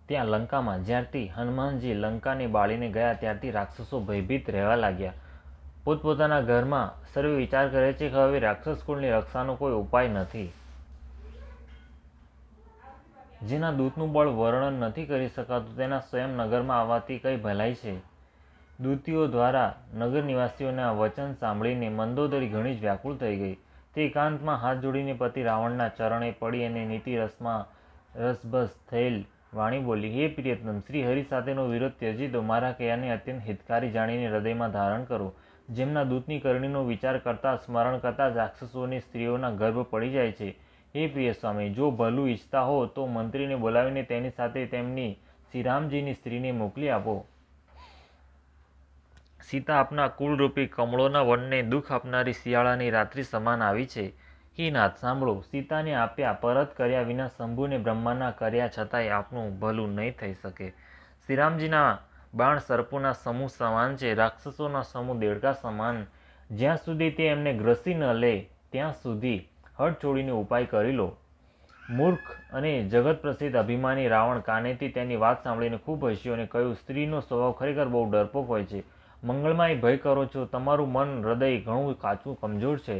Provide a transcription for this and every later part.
ત્યાં લંકામાં જ્યારથી હનુમાનજી લંકાને બાળીને ગયા ત્યારથી રાક્ષસો ભયભીત રહેવા લાગ્યા. પોતપોતાના ઘરમાં સર્વે વિચાર કરે છે કે હવે રાક્ષસ કુળની રક્ષાનો કોઈ ઉપાય નથી. જેના દૂતનું બળ વર્ણન નથી કરી શકાતું તેના સ્વયં નગરમાં આવવાથી કઈ ભલાઈ છે. દૂતીઓ દ્વારા નગર નિવાસીઓના વચન સાંભળીને મંદોદરી ઘણી જ વ્યાકુળ થઈ ગઈ. તે એકાંતમાં હાથ જોડીને પતિ રાવણના ચરણે પડી અને નીતિ રસમાં રસબસ થયેલ વાણી બોલી, હે પ્રિયતમ, શ્રી હરિ સાથેનો વિરોધ ત્યજી દો. મારા કયાને અત્યંત હિતકારી જાણીને હૃદયમાં ધારણ કરો. જેમના દૂતની કરણીનો વિચાર કરતા સ્મરણ કરતા રાક્ષસોની સ્ત્રીઓના ગર્ભ પડી જાય છે. હે પ્રિય સ્વામી, જો ભલું ઈચ્છતા હો તો મંત્રીને બોલાવીને તેની સાથે તેમની શ્રીરામજીની સ્ત્રીને મોકલી આપો. સીતા આપના કુળરૂપી કમળોના વનને દુઃખ આપનારી શિયાળાની રાત્રિ સમાન આવી છે. હે નાથ, સાંભળો. સીતાને આપ્યા પરત કર્યા વિના શંભુને બ્રહ્માના કર્યા છતાંય આપનું ભલું નહીં થઈ શકે. શ્રીરામજીના બાણ સર્પોના સમૂહ સમાન છે, રાક્ષસોના સમૂહ દેડકા સમાન. જ્યાં સુધી તે એમને ગ્રસી ન લે ત્યાં સુધી હઠ છોડીને ઉપાય કરી લો. મૂર્ખ અને જગત પ્રસિદ્ધ અભિમાની રાવણ કાનેથી તેની વાત સાંભળીને ખૂબ હસ્યો અને કહ્યું, સ્ત્રીનો સ્વભાવ ખરેખર બહુ ડરપોક હોય છે. મંગળમાંય ભય કરો છો. તમારું મન હૃદય ઘણું કાચું કમજોર છે.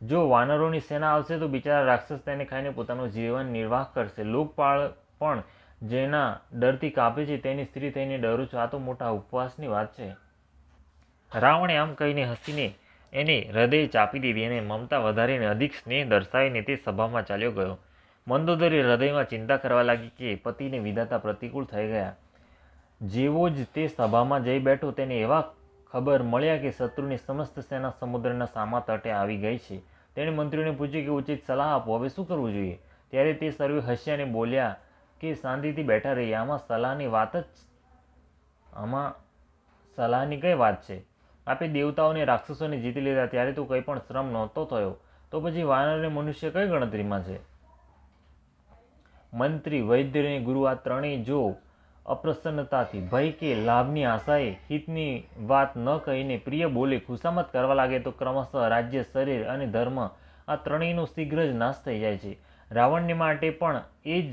જો વાનરોની સેના આવશે તો બિચારા રાક્ષસ તેને ખાઈને પોતાનું જીવન નિર્વાહ કરશે. લોકપાળ પણ જેના ડરથી કાપે છે તેની સ્ત્રી થઈને ડરો છો. આ તો મોટા ઉપવાસની વાત છે. રાવણે આમ કહીને હસીને એને હૃદય ચાપી દીધી અને મમતા વધારીને અધિક સ્નેહ દર્શાવીને તે સભામાં ચાલ્યો ગયો. મંદોદરી હૃદયમાં ચિંતા કરવા લાગી કે પતિને વિધાતા પ્રતિકૂળ થઈ ગયા. જેવો જ તે સભામાં જઈ બેઠો તેને એવા ખબર મળ્યા કે શત્રુની સમસ્ત સેના સમુદ્રના સામા તટે આવી ગઈ છે. તેણે મંત્રીઓને પૂછ્યું કે ઉચિત સલાહ આપો, હવે શું કરવું જોઈએ? ત્યારે તે સર્વે હસ્યા અને બોલ્યા કે શાંતિથી બેઠા રહીએ. આમાં સલાહની કઈ વાત છે? આપે દેવતાઓને રાક્ષસોને જીતી લીધા ત્યારે તો કંઈ પણ શ્રમ નહોતો થયો, તો પછી વાનર અને મનુષ્ય કઈ ગણતરીમાં છે? મંત્રી, વૈદ્ય અને ગુરુ આ ત્રણેય જો અપ્રસન્નતાથી, ભય કે લાભની આશાએ હિતની વાત ન કહીને પ્રિય બોલે ખુશામત કરવા લાગે તો ક્રમશઃ રાજ્ય, શરીર અને ધર્મ આ ત્રણેયનો શીઘ્ર જ નાશ થઈ જાય છે. રાવણને માટે પણ એ જ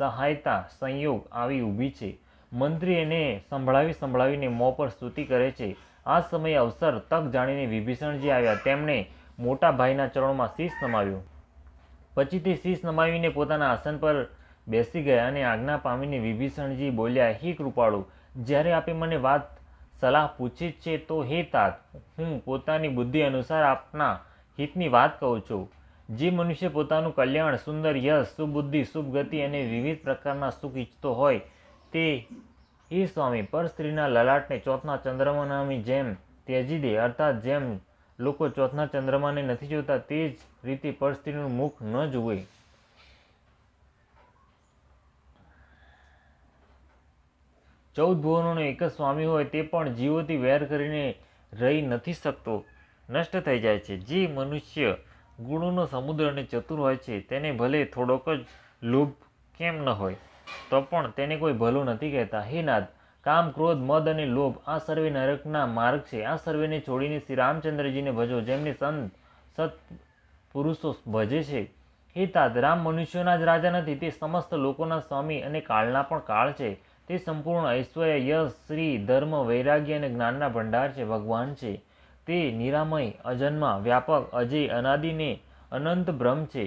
સહાયતા સંયોગ આવી ઊભી છે. મંત્રી એને સંભળાવીને મોં પર સ્તુતિ કરે છે. આ સમયે અવસર તક જાણીને વિભીષણજી આવ્યા. તેમણે મોટા ભાઈના ચરણોમાં શીશ નમાવ્યું. પછી તે શીશ નમાવીને પોતાના આસન પર બેસી ગયા અને આજ્ઞા પામીને વિભીષણજી બોલ્યા, હે કૃપાળુ, જ્યારે આપે મને વાત સલાહ પૂછી જ છે તો હે તાત, હું પોતાની બુદ્ધિ અનુસાર આપના હિતની વાત કહું છું. જે મનુષ્ય પોતાનું કલ્યાણ, સુંદર યશ, સુબુદ્ધિ, શુભગતિ અને વિવિધ પ્રકારના સુખ ઈચ્છતો હોય તે હે સ્વામી પર સ્ત્રીના લલાટને ચોથના ચંદ્રમાની જેમ ત્યજી દે. અર્થાત જેમ લોકો ચોથના ચંદ્રમાને નથી જોતા તે જ રીતે પર સ્ત્રીનું મુખ ન જુએ. ચૌદ ભુવનોનો એક જ સ્વામી હોય તે પણ જીવોથી વેર કરીને રહી નથી શકતો, નષ્ટ થઈ જાય છે. જે મનુષ્ય ગુણોનો સમુદ્ર અને ચતુર હોય છે તેને ભલે થોડોક જ લોભ કેમ ન હોય તો પણ તેને કોઈ ભલું નથી કહેતા. હે નાથ, કામ, ક્રોધ, મદ અને લોભ આ સર્વે નરકના માર્ગ છે. આ સર્વેને છોડીને શ્રી રામચંદ્રજીને ભજો, જેમને સત પુરુષો ભજે છે. હે તાત, રામ મનુષ્યોના જ રાજા નથી, તે સમસ્ત લોકોના સ્વામી અને કાળના પણ કાળ છે. તે સંપૂર્ણ ઐશ્વર્ય, યશ, શ્રી, ધર્મ, વૈરાગ્ય અને જ્ઞાનના ભંડાર છે. ભગવાન છે તે નિરામય, અજન્મા, વ્યાપક, અજય, અનાદિ ને અનંત બ્રહ્મ છે.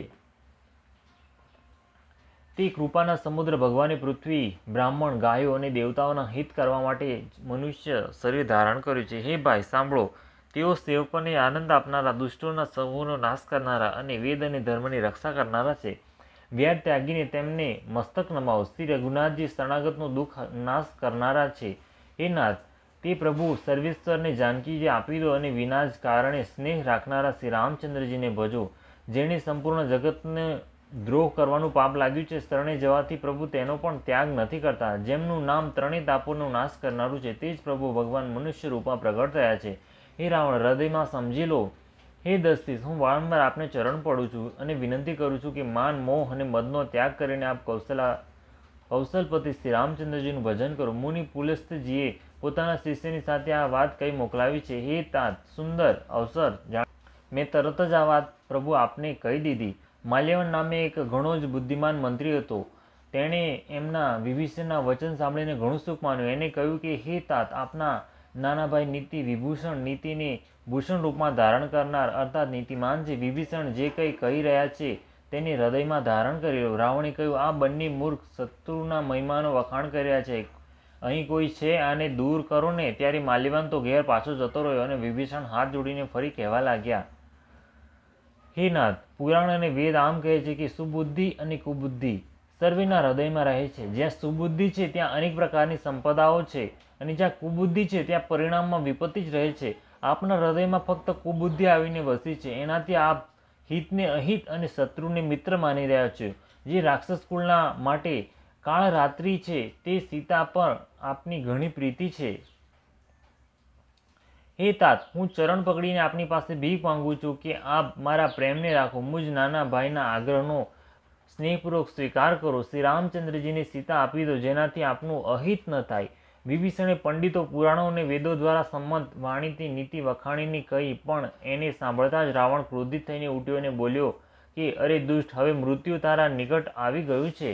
તે કૃપાના સમુદ્ર ભગવાને પૃથ્વી, બ્રાહ્મણ, ગાયો અને દેવતાઓના હિત કરવા માટે મનુષ્ય શરીર ધારણ કર્યું છે. હે ભાઈ, સાંભળો. તેઓ સેવકોને આનંદ આપનારા, દુષ્ટોના સમૂહનો નાશ કરનારા અને વેદ અને ધર્મની રક્ષા કરનારા છે. વેર ત્યાગીને તેમને મસ્તક નમાવો. શ્રી રઘુનાથજી શરણાગતનો દુઃખ નાશ કરનારા છે. હે નાથ, તે પ્રભુ સર્વેશ્વરને જાનકીજી આપી દો અને વિના જ કારણે સ્નેહ રાખનારા શ્રી રામચંદ્રજીને ભજો. જેણે સંપૂર્ણ જગતને દ્રોહ કરવાનું પાપ લાગ્યું છે, શરણે જવાથી પ્રભુ તેનો પણ ત્યાગ નથી કરતા. જેમનું નામ ત્રણેય તાપોનો નાશ કરનારું છે તે જ પ્રભુ ભગવાન મનુષ્ય રૂપમાં પ્રગટ થયા છે. હે રાવણ, હૃદયમાં સમજી લો. હે દશરથ, હું વારંવાર આપને ચરણ પડું છું અને વિનંતી કરું છું કે માન, મોહ અને મદનો ત્યાગ કરીને આપ કૌશલપતિ શ્રી રામચંદ્રજીનું ભજન કરો. મુનિ પુલસ્ત્યજીએ પોતાના શિષ્યની સાથે આ વાત કહી મોકલાવી છે. હે તાત, સુંદર અવસર મેં તરત જ આ વાત પ્રભુ આપને કહી દીધી. માલ્યવન નામે એક ઘણો જ બુદ્ધિમાન મંત્રી હતો. તેણે એમના વિભીષણના વચન સાંભળીને ઘણું સુખ માન્યું. એને કહ્યું કે હે તાત, આપના નાના ભાઈ નીતિ વિભૂષણ, નીતિને ભૂષણ રૂપમાં ધારણ કરનાર અર્થાત નીતિમાન છે. વિભીષણ જે કંઈ કહી રહ્યા છે તેને હૃદયમાં ધારણ કરી લો. રાવણે કહ્યું, આ બંને મૂર્ખ શત્રુના મહિમાનો વખાણ કરી રહ્યા છે. અહીં કોઈ છે, આને દૂર કરો ને. ત્યારે માલ્યવાન તો ઘેર પાછો જતો રહ્યો અને વિભીષણ હાથ જોડીને ફરી કહેવા લાગ્યા, હે નાથ, પુરાણ અને વેદ આમ કહે છે કે સુબુદ્ધિ અને કુબુદ્ધિ સર્વેના હૃદયમાં રહે છે. જ્યાં સુબુદ્ધિ છે ત્યાં અનેક પ્રકારની સંપદાઓ છે અને જ્યાં કુબુદ્ધિ છે ત્યાં પરિણામમાં વિપત્તિ જ રહે છે. આપના હૃદયમાં ફક્ત કુબુદ્ધિ આવીને વસી છે. એનાથી આપ હિતને અહિત અને શત્રુને મિત્ર માની રહ્યા છો. જે રાક્ષસ કુળના માટે કાળ રાત્રિ છે તે સીતા પર આપની ઘણી પ્રીતિ છે. હે તાત, હું ચરણ પકડીને આપની પાસે ભીખ માંગુ છું કે આપ મારા પ્રેમને રાખો. મુજ નાના ભાઈના આગ્રહનો સ્નેહપૂર્વક સ્વીકાર કરો. શ્રી રામચંદ્રજીને સીતા આપી દો, જેનાથી આપનું અહિત ન થાય. વિભીષણે પંડિતો, પુરાણો અને વેદો દ્વારા સંમત વાણીથી નીતિ વખાણીને કહી, પણ એને સાંભળતા જ રાવણ ક્રોધિત થઈને ઉઠ્યો અને બોલ્યો કે અરે દુષ્ટ, હવે મૃત્યુ તારા નિકટ આવી ગયું છે.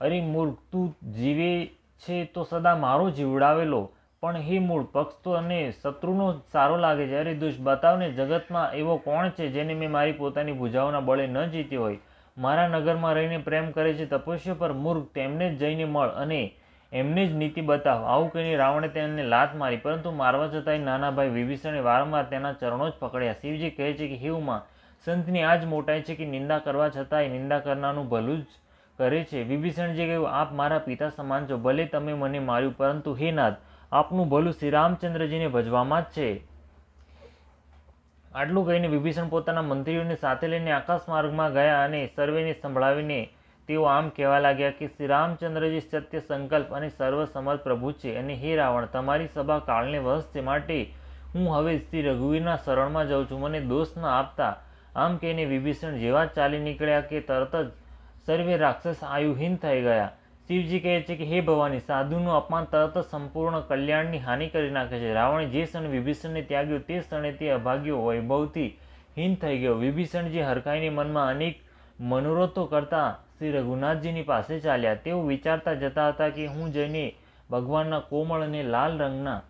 અરે મૂર્ખ, તું જીવે છે તો સદા મારો જીવડાવેલો, પણ હે મૂળ, પક્ષ તો અને શત્રુનો સારો લાગે છે. અરે દુષ્ટ, બતાવને, જગતમાં એવો કોણ છે જેને મેં મારી પોતાની ભુજાઓના બળે ન જીત્યો હોય? મારા નગરમાં રહીને પ્રેમ કરે છે તપસ્યા પર. મૂર્ખ, તેમને જ જઈને મળ અને એમને જ નીતિ બતાવ. આવું કહીને રાવણે તેમને લાત મારી, પરંતુ મારવા છતાંય નાના ભાઈ વિભીષણે વારંવાર તેના ચરણો જ પકડ્યા. શિવજી કહે છે કે હે ઉમા, સંતની આ જ મોટાઈ છે કે નિંદા કરવા છતાંય નિંદા કરનારનું ભલું જ કરે છે. વિભીષણજી કહ્યું, આપ મારા પિતા સમાન છો. ભલે તમે મને માર્યું, પરંતુ હે નાથ, આપનું ભલું શ્રી રામચંદ્રજીને ભજવામાં જ છે. આટલું કહીને વિભીષણ પોતાના મંત્રીઓને સાથે લઈને આકાશ માર્ગમાં ગયા અને સર્વેને સંભળાવીને તેઓ આમ કહેવા લાગ્યા કે શ્રી રામચંદ્રજી સત્ય સંકલ્પ અને સર્વસમર્થ પ્રભુ છે. અને હે રાવણ, તમારી સભા કાળને વશ છે, માટે હું હવે શ્રી રઘુવીરના શરણમાં જાઉં છું. મને દોષ ન આપતા. આમ કહીને વિભીષણ જેવા ચાલી નીકળ્યા કે તરત જ સર્વે રાક્ષસ આયુહીન થઈ ગયા. શિવજી કહે છે કે હે ભવાની, સાધુનું અપમાન તરત જ સંપૂર્ણ કલ્યાણની હાનિ કરી નાખે છે. રાવણે જે ક્ષણે વિભીષણને ત્યાગ્યો તે ક્ષણે તે અભાગ્યો વૈભવથી હીન થઈ ગયો. વિભીષણજી હરખાઈને મનમાં અનેક મનોરથો કરતા શ્રી રઘુનાથજીની પાસે ચાલ્યા. તેઓ વિચારતા જતા હતા કે હું જઈને ભગવાનના કોમળ અને લાલ રંગના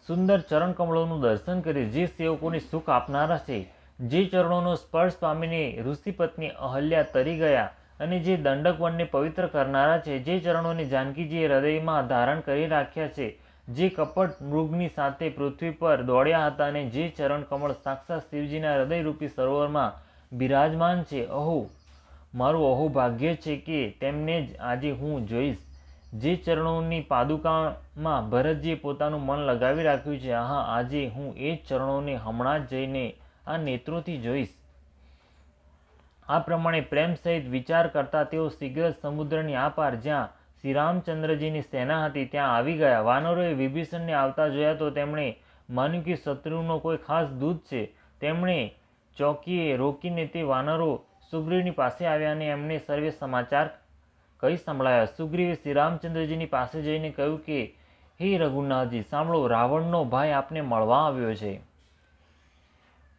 સુંદર ચરણ કમળોનું દર્શન કરીશ, જે સેવકોને સુખ આપનારા છે. જે ચરણોનો સ્પર્શ પામીને ઋષિપત્ની અહલ્યા તરી ગયા અને જે દંડક વનને પવિત્ર કરનારા છે. જે ચરણોને જાનકીજીએ હૃદયમાં ધારણ કરી રાખ્યા છે. જે કપટ મૃગની સાથે પૃથ્વી પર દોડ્યા હતા અને જે ચરણ કમળ સાક્ષાત શિવજીના હૃદયરૂપી સરોવરમાં બિરાજમાન છે. મારું અહોભાગ્ય છે કે તેમને જ આજે હું જોઈશ. જે ચરણોની પાદુકામાં ભરતજીએ પોતાનું મન લગાવી રાખ્યું છે. આજે હું એ જ ચરણોને હમણાં જ જઈને આ નેત્રોથી જોઈશ. આ પ્રમાણે પ્રેમ સહિત વિચાર કરતા તેઓ શીઘ્ર જ સમુદ્રની આ પાર, જ્યાં શ્રી રામચંદ્રજીની સેના હતી, ત્યાં આવી ગયા. વાનરોએ વિભીષણને આવતા જોયા તો તેમણે માન્યું કે શત્રુનો કોઈ ખાસ દૂત છે. તેમણે ચોકીએ રોકીને તે વાનરો સુગ્રીવની પાસે આવ્યા અને એમને સર્વે સમાચાર કહી સંભળાયા. સુગ્રીવે શ્રી રામચંદ્રજીની પાસે જઈને કહ્યું કે હે રઘુનાથજી, સાંભળો, રાવણનો ભાઈ આપને મળવા આવ્યો છે.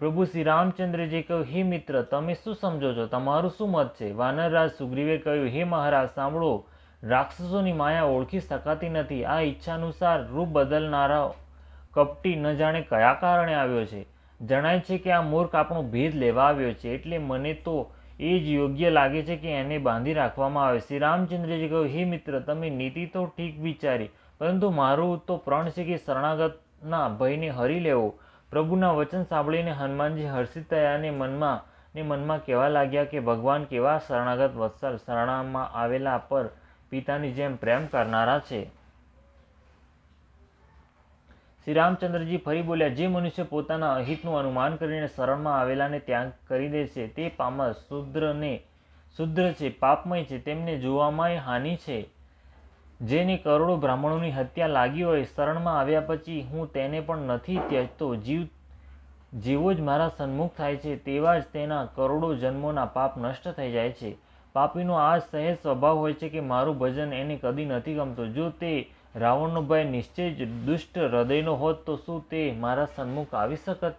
પ્રભુ શ્રી રામચંદ્રજીએ કહ્યું, હે મિત્ર, તમે શું સમજો છો? તમારું શું મત છે? વાનરરાજ સુગ્રીવે કહ્યું, હે મહારાજ, સાંભળો, રાક્ષસોની માયા ઓળખી શકાતી નથી. આ ઈચ્છાનુસાર રૂપ બદલનારા કપટી ન જાણે કયા કારણે આવ્યો છે. જણાય છે કે આ મૂર્ખ આપણો ભેદ લેવા આવ્યો છે, એટલે મને તો એ જ યોગ્ય લાગે છે કે એને બાંધી રાખવામાં આવે. શ્રી રામચંદ્રજી કહ્યું, હે મિત્ર, તમે નીતિ તો ઠીક વિચારી, પરંતુ મારું તો પ્રણ છે કે શરણાગતના ભયને હરી લેવો. પ્રભુના વચન સાંભળીને હનુમાનજી હર્ષિત થયા અને મનમાં કહેવા લાગ્યા કે ભગવાન કેવા શરણાગત વત્સલ, શરણામાં આવેલા પર પિતાની જેમ પ્રેમ કરનારા છે. શ્રી રામચંદ્રજી ફરી બોલ્યા, જે મનુષ્ય પોતાના અહિતનું અનુમાન કરીને શરણમાં આવેલાને ત્યાગ કરી દે છે તે પામર શુદ્ર છે, પાપમય છે, તેમને જોવામાંય હાનિ છે. જેને કરોડો બ્રાહ્મણોની હત્યા લાગી હોય, શરણમાં આવ્યા પછી હું તેને પણ નથી ત્યજતો. જેવો જ મારા સન્મુખ થાય છે તેવા જ તેના કરોડો જન્મોના પાપ નષ્ટ થઈ જાય છે. પાપીનો આ સહેજ સ્વભાવ હોય છે કે મારું ભજન એને કદી નથી ગમતું. જો તે રાવણનો ભાઈ નિશ્ચય જ દુષ્ટ હૃદયનો હોત તો શું તે મારા સન્મુખ આવી શકત?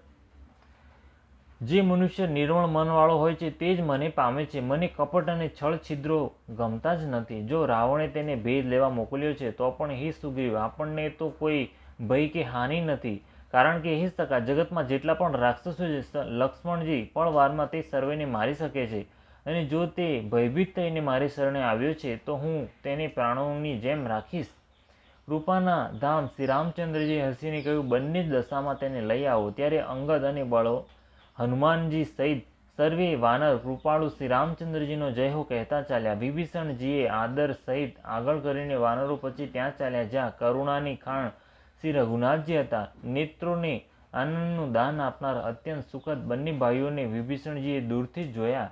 જે મનુષ્ય નિર્મળ મનવાળો હોય છે તે જ મને પામે છે. મને કપટ અને છળ છિદ્રો ગમતા જ નથી. જો રાવણે તેને ભેદ લેવા મોકલ્યો છે તો પણ હે સુગ્રીવ, આપણને તો કોઈ ભય કે હાનિ નથી, કારણ કે હે સખા, જગતમાં જેટલા પણ રાક્ષસો છે, લક્ષ્મણજી પળવારમાં તે સર્વેને મારી શકે છે, અને જો તે ભયભીત થઈને મારી શરણે આવ્યો છે તો હું તેને પ્રાણોની જેમ રાખીશ. કૃપાના ધામ શ્રી રામચંદ્રજીએ હસીને કહ્યું, બંને જ દશામાં તેને લઈ આવો. ત્યારે અંગદ અને હનુમાનજી સહિત સર્વે વાનર કૃપાળુ શ્રી રામચંદ્રજીનો જય હો કહેતા ચાલ્યા. વિભીષણજીએ આદર સહિત આગળ કરીને વાનરો પછી ત્યાં ચાલ્યા જ્યાં કરુણાની ખાણ શ્રી રઘુનાથજી હતા. નેત્રોને આનંદનું દાન આપનાર અત્યંત સુખદ બંને ભાઈઓને વિભીષણજીએ દૂરથી જ જોયા.